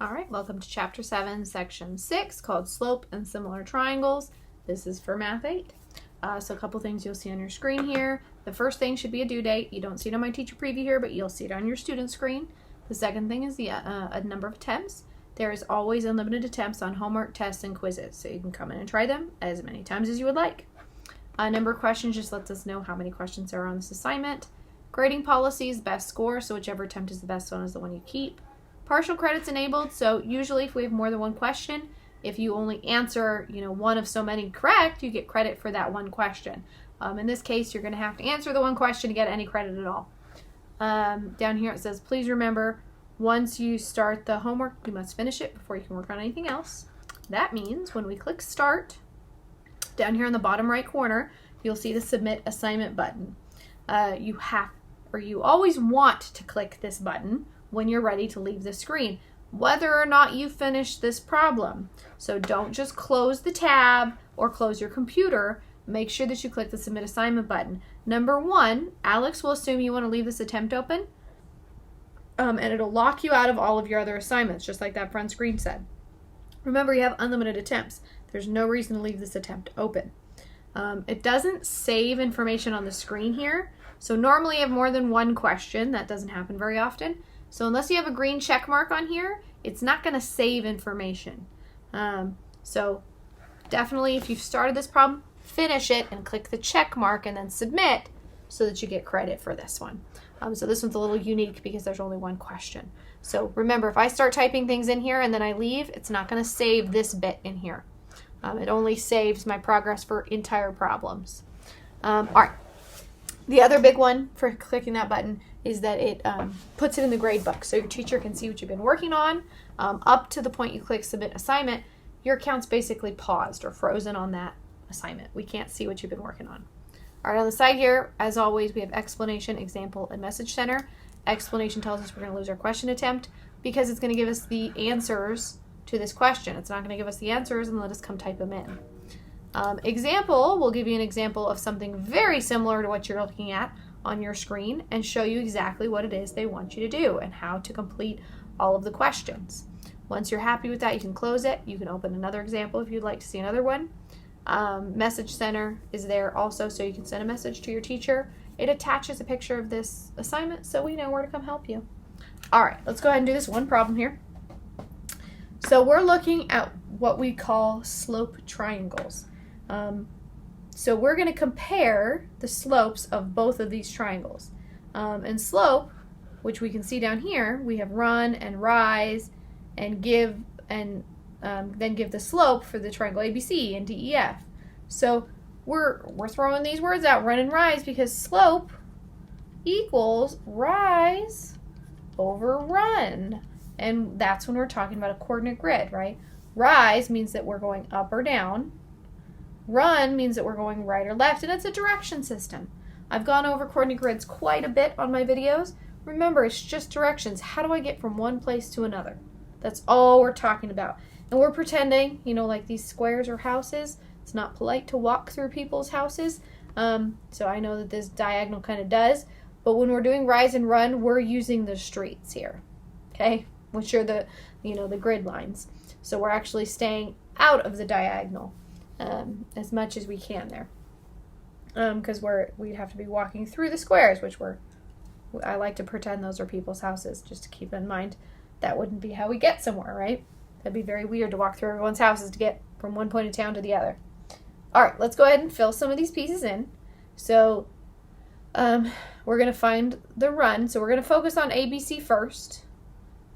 All right, welcome to Chapter 7, Section 6, called Slope and Similar Triangles. This is for Math 8. So a couple things you'll see on your screen here. The first thing should be a due date. You don't see it on my teacher preview here, but you'll see it on your student screen. The second thing is the a number of attempts. There is always unlimited attempts on homework, tests, and quizzes, so you can come in and try them as many times as you would like. A number of questions just lets us know how many questions there are on this assignment. Grading policies, best score, so whichever attempt is the best one is the one you keep. Partial credits enabled, so usually if we have more than one question, if you only answer, one of so many correct, you get credit for that one question. In this case, you're going to have to answer the one question to get any credit at all. Down here it says, please remember, once you start the homework, you must finish it before you can work on anything else. That means when we click start, down here in the bottom right corner, you'll see the submit assignment button. You always want to click this button when you're ready to leave the screen, whether or not you finish this problem. So don't just close the tab or close your computer. Make sure that you click the submit assignment button. Number one, Alex will assume you want to leave this attempt open, and it'll lock you out of all of your other assignments, just like that front screen said. Remember, you have unlimited attempts. There's no reason to leave this attempt open. It doesn't save information on the screen here. So normally you have more than one question. That doesn't happen very often. So unless you have a green check mark on here, it's not going to save information. So definitely, if you've started this problem, finish it and click the check mark and then submit so that you get credit for this one. So this one's a little unique because there's only one question. So remember, if I start typing things in here and then I leave, it's not going to save this bit in here. It only saves my progress for entire problems. All right. The other big one for clicking that button is that it puts it in the grade book, so your teacher can see what you've been working on. Up to the point you click submit assignment, your account's basically paused or frozen on that assignment. We can't see what you've been working on. All right, on the side here, as always, we have explanation, example, and message center. Explanation tells us we're going to lose our question attempt because it's going to give us the answers to this question. It's not going to give us the answers and let us come type them in. Example will give you an example of something very similar to what you're looking at on your screen and show you exactly what it is they want you to do and how to complete all of the questions. Once you're happy with that, you can close it. You can open another example if you'd like to see another one. Message Center is there also, so you can send a message to your teacher. It attaches a picture of this assignment so we know where to come help you. All right, let's go ahead and do this one problem here. So we're looking at what we call slope triangles. So we're going to compare the slopes of both of these triangles. And slope, which we can see down here, we have run and rise and give, and then give the slope for the triangle ABC and DEF. So we're throwing these words out, run and rise, because slope equals rise over run. And that's when we're talking about a coordinate grid, right? Rise means that we're going up or down. Run means that we're going right or left, and it's a direction system. I've gone over coordinate grids quite a bit on my videos. Remember, it's just directions. How do I get from one place to another? That's all we're talking about. And we're pretending, like these squares are houses. It's not polite to walk through people's houses. So I know that this diagonal kind of does. But when we're doing rise and run, we're using the streets here, okay? Which are the grid lines. So we're actually staying out of the diagonal as much as we can there. Because we'd have to be walking through the squares, which I like to pretend those are people's houses, just to keep in mind that wouldn't be how we get somewhere, right? That'd be very weird to walk through everyone's houses to get from one point of town to the other. All right, let's go ahead and fill some of these pieces in. So we're going to find the run. So we're going to focus on ABC first.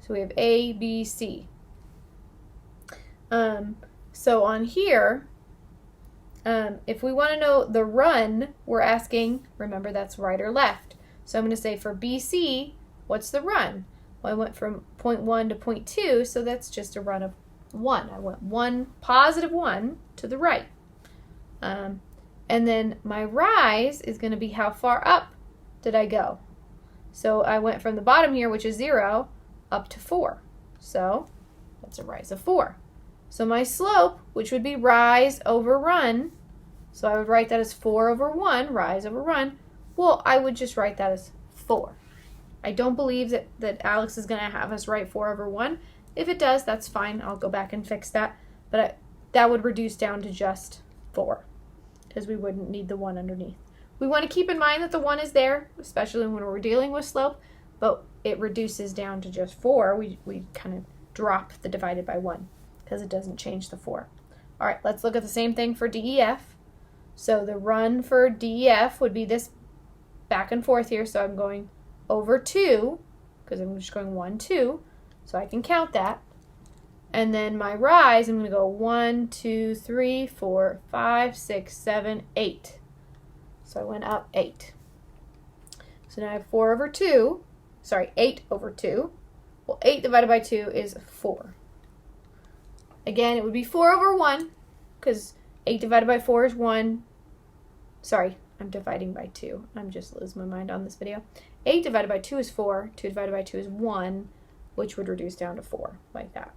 So we have A, B, C. So on here, if we want to know the run, we're asking, remember that's right or left. So I'm going to say for BC, what's the run? Well, I went from point 1 to point 2, so that's just a run of 1. I went positive 1 to the right. And then my rise is going to be how far up did I go. So I went from the bottom here, which is 0, up to 4. So that's a rise of 4. So my slope, which would be rise over run, so I would write that as 4 over 1, rise over run. Well, I would just write that as 4. I don't believe that Alex is going to have us write 4 over 1. If it does, that's fine. I'll go back and fix that. But that would reduce down to just 4 because we wouldn't need the 1 underneath. We want to keep in mind that the 1 is there, especially when we're dealing with slope, but it reduces down to just 4. We kind of drop the divided by 1 because it doesn't change the 4. All right, let's look at the same thing for DEF. So the run for DEF would be this back and forth here. So I'm going over 2 because I'm just going 1, 2. So I can count that. And then my rise, I'm going to go 1, 2, 3, 4, 5, 6, 7, 8. So I went up 8. So now I have 4 over 2. Sorry, 8 over 2. Well, 8 divided by 2 is 4. Again, it would be 4 over 1 because 8 divided by 4 is 1. Sorry, I'm dividing by 2. I'm just losing my mind on this video. 8 divided by 2 is 4. 2 divided by 2 is 1, which would reduce down to 4, like that.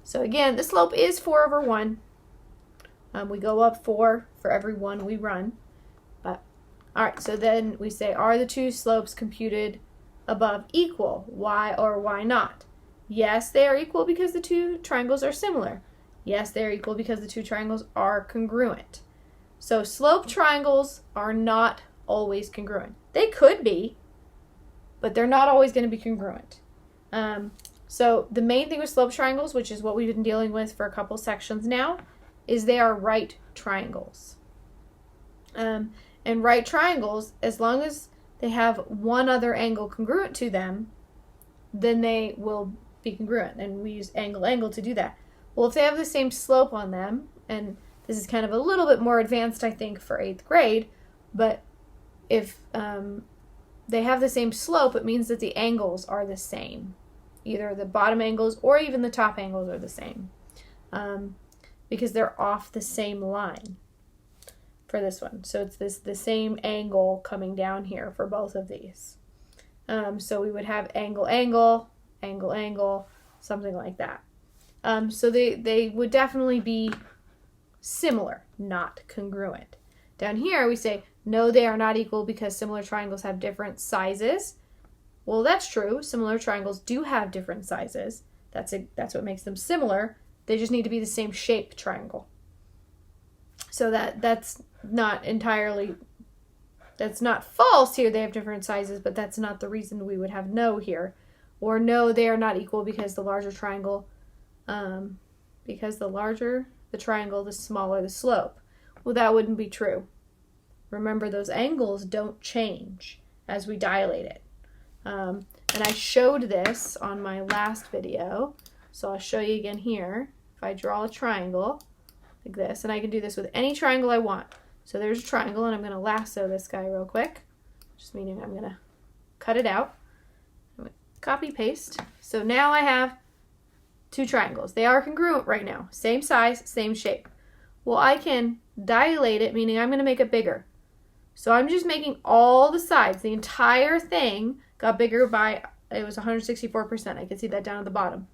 So again, the slope is 4 over 1. We go up 4 for every 1 we run. But all right, so then we say, are the two slopes computed above equal? Why or why not? Yes, they are equal because the two triangles are similar. Yes, they are equal because the two triangles are congruent. So slope triangles are not always congruent. They could be, but they're not always going to be congruent. So the main thing with slope triangles, which is what we've been dealing with for a couple sections now, is they are right triangles. And right triangles, as long as they have one other angle congruent to them, then they will be congruent. And we use angle to do that. Well, if they have the same slope on them, and this is kind of a little bit more advanced, I think, for 8th grade, but if they have the same slope, it means that the angles are the same. Either the bottom angles or even the top angles are the same because they're off the same line for this one. So it's the same angle coming down here for both of these. So we would have angle, angle, angle, angle, something like that. So they would definitely be similar, not congruent. Down here we say, no, they are not equal because similar triangles have different sizes. Well, that's true. Similar triangles do have different sizes. That's what makes them similar. They just need to be the same shape triangle. So that's not entirely, that's not false here. They have different sizes, but that's not the reason we would have no here. Or no, they are not equal because the larger triangle, because the larger the triangle, the smaller the slope. Well, that wouldn't be true. Remember, those angles don't change as we dilate it. And I showed this on my last video, so I'll show you again here. If I draw a triangle like this, and I can do this with any triangle I want. So there's a triangle, and I'm going to lasso this guy real quick, just meaning I'm going to cut it out. Copy, paste. So now I have two triangles. They are congruent right now. Same size, same shape. Well, I can dilate it, meaning I'm going to make it bigger. So I'm just making all the sides, the entire thing got bigger by, it was 164%. I can see that down at the bottom.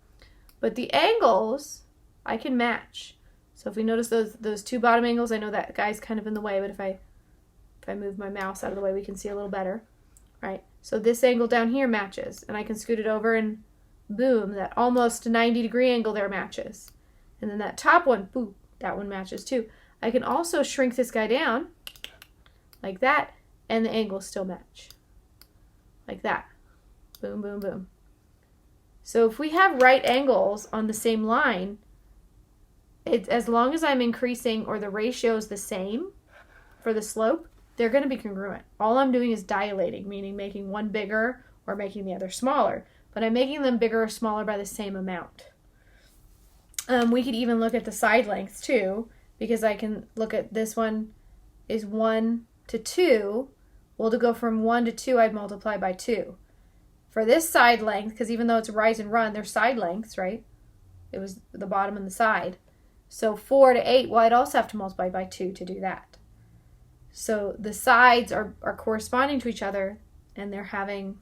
But the angles, I can match. So if we notice those two bottom angles, I know that guy's kind of in the way, but if I move my mouse out of the way, we can see a little better, right? So this angle down here matches, and I can scoot it over and boom, that almost 90-degree angle there matches. And then that top one, boom, that one matches too. I can also shrink this guy down like that, and the angles still match. Like that. Boom, boom, boom. So if we have right angles on the same line, as long as I'm increasing or the ratio is the same for the slope, they're going to be congruent. All I'm doing is dilating, meaning making one bigger or making the other smaller. But I'm making them bigger or smaller by the same amount. We could even look at the side lengths too, because I can look at this one is 1 to 2. Well, to go from 1 to 2, I'd multiply by 2. For this side length, because even though it's rise and run, they're side lengths, right? It was the bottom and the side. So 4 to 8, well, I'd also have to multiply by 2 to do that. So the sides are corresponding to each other, and they're having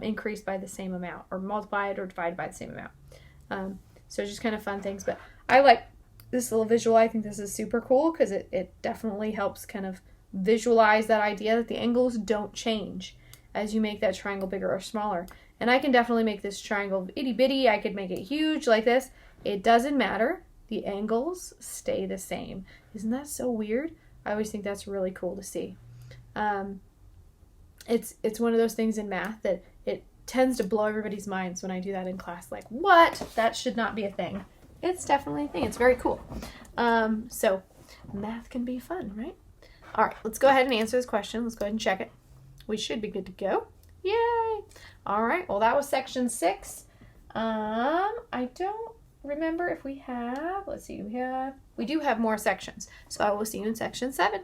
increased by the same amount, or multiplied or divided by the same amount. So just kind of fun things. But I like this little visual. I think this is super cool because it definitely helps kind of visualize that idea that the angles don't change as you make that triangle bigger or smaller. And I can definitely make this triangle itty bitty. I could make it huge like this. It doesn't matter. The angles stay the same. Isn't that so weird? I always think that's really cool to see. It's one of those things in math that it tends to blow everybody's minds when I do that in class. Like, what? That should not be a thing. It's definitely a thing. It's very cool. So math can be fun, right? All right, let's go ahead and answer this question. Let's go ahead and check it. We should be good to go. Yay! All right, well, that was section 6. I don't remember if we have, let's see, we do have more sections. So I will see you in section 7.